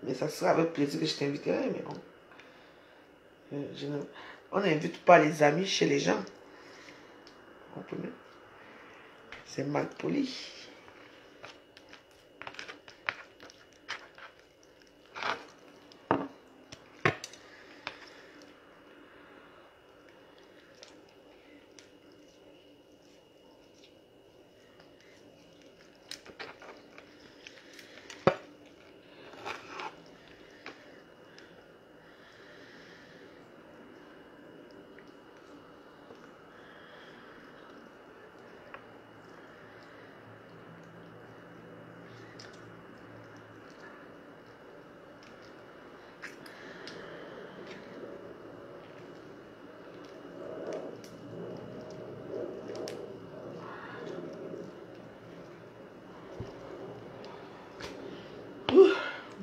Mais ça sera avec plaisir que je t'inviterai, mais bon. On n'invite pas les amis chez les gens. C'est mal poli.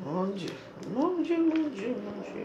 Mon Dieu, mon Dieu, mon Dieu, mon Dieu.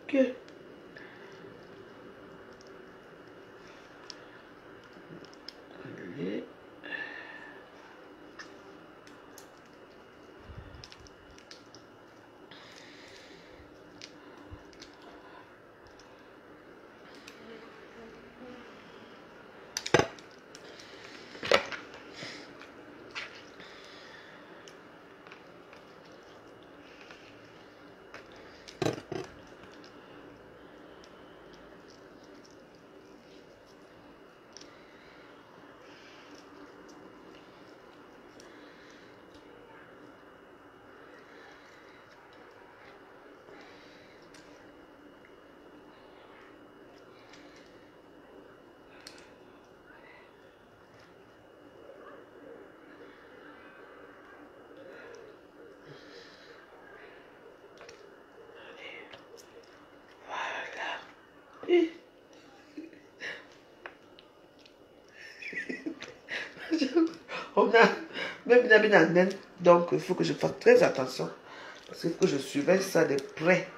Ok. Allez. Et on a même une année, donc il faut que je fasse très attention parce qu'il faut que je surveille ça de près.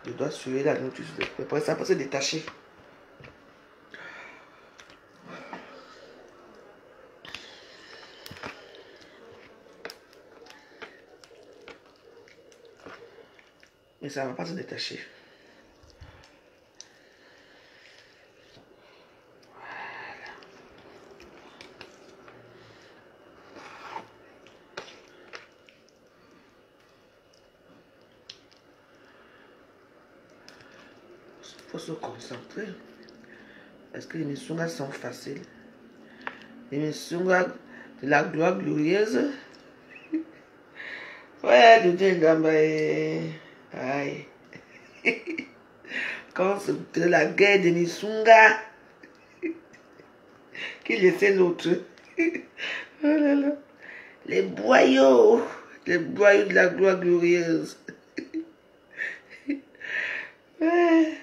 Je dois surveiller la notice de près, ça peut se détacher. Mais ça ne va pas se détacher. Il faut se concentrer. Parce que les missions sont faciles. Les missions de la gloire glorieuse. Ouais, de Dieu, aïe. Quand c'était la guerre de Nisunga, qui laissait l'autre. Oh là là. Les boyaux de la gloire glorieuse. Ouais.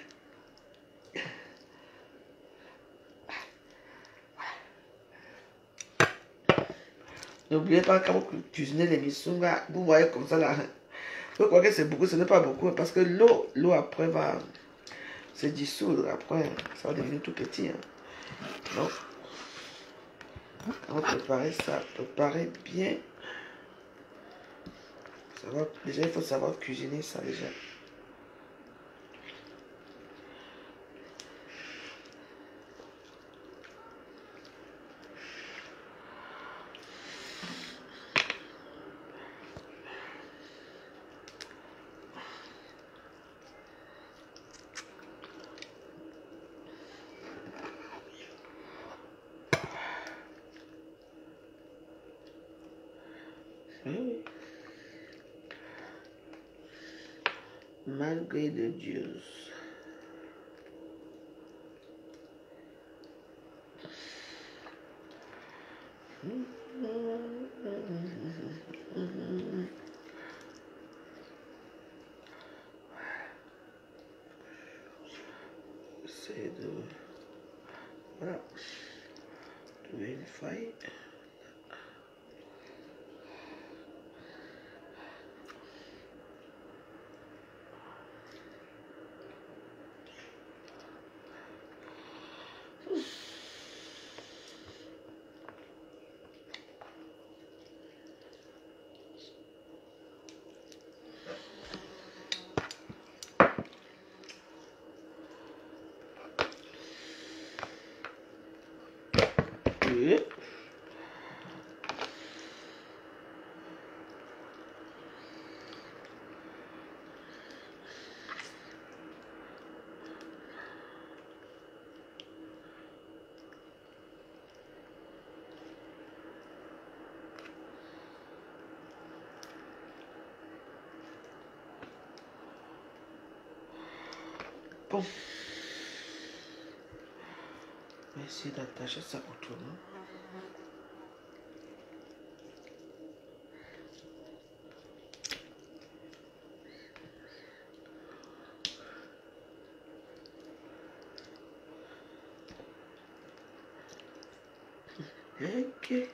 N'oubliez pas quand vous cuisinez les Nisunga, vous voyez comme ça là. Vous croyez que c'est beaucoup, ce n'est pas beaucoup, parce que l'eau après va se dissoudre, après ça va devenir tout petit. Hein. Non. On va préparer ça. Préparer bien. Ça va, déjà, il faut savoir cuisiner ça déjà. Oui. Malgré de Dieu. C'est de... Voilà. Trouver une faille. Oui. Bon. On va essayer d'attacher ça autour. Ok.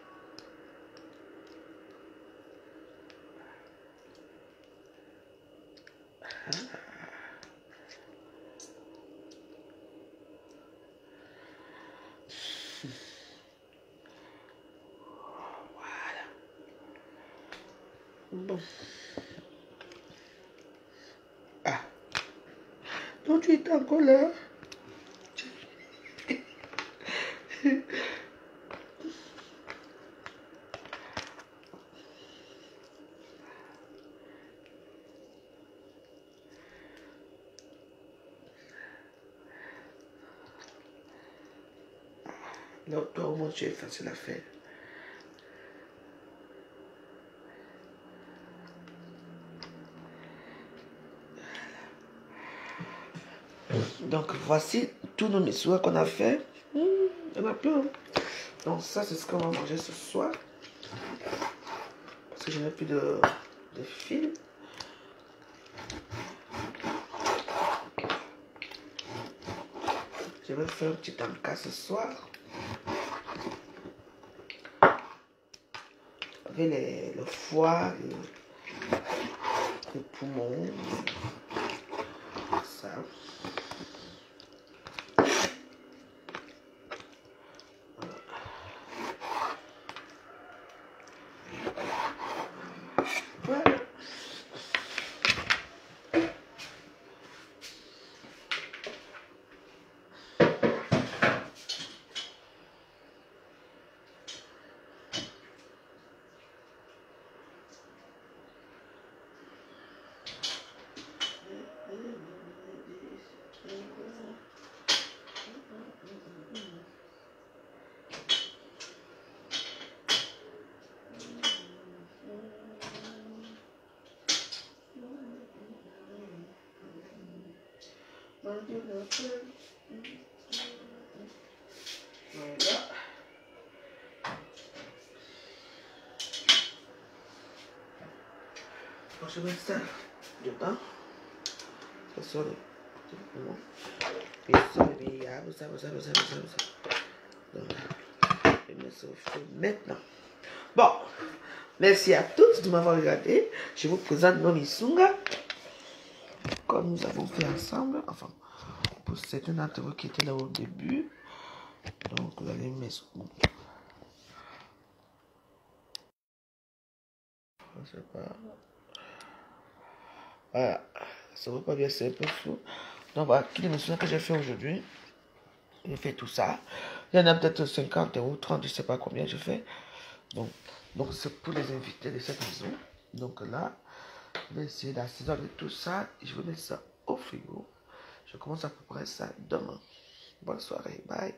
Bon. Ah. Donc tu es encore là. Non, toi au moins tu es facile à faire. Donc voici tous nos missours qu'on a fait. Il y en a plein. Donc ça c'est ce qu'on va manger ce soir. Parce que je n'ai plus de fil. Je vais faire un petit tanka ce soir. Avec le foie, les poumons. Ça. Voilà. Voilà. Donc je vais mettre ça dedans. Ça sort le petit poumon. Et ça, ça. Donc, je vais mettre ça au feu maintenant. Bon, merci à tous de m'avoir regardé. Je vous présente nos misunga. Comme nous avons fait ensemble. Enfin, pour certains d'entre vous qui étaient là au début. Donc, vous allez mettre Je sais pas. Voilà. Ça va pas bien, c'est un peu flou. Donc voilà, toutes les missions que j'ai fait aujourd'hui. J'ai fait tout ça. Il y en a peut-être 50 ou 30, je ne sais pas combien je fais. Donc c'est pour les invités de cette maison. Donc là, je vais essayer d'assaisonner tout ça. Et je vais mettre ça au frigo. Je commence à peu près ça demain. Bonne soirée. Bye.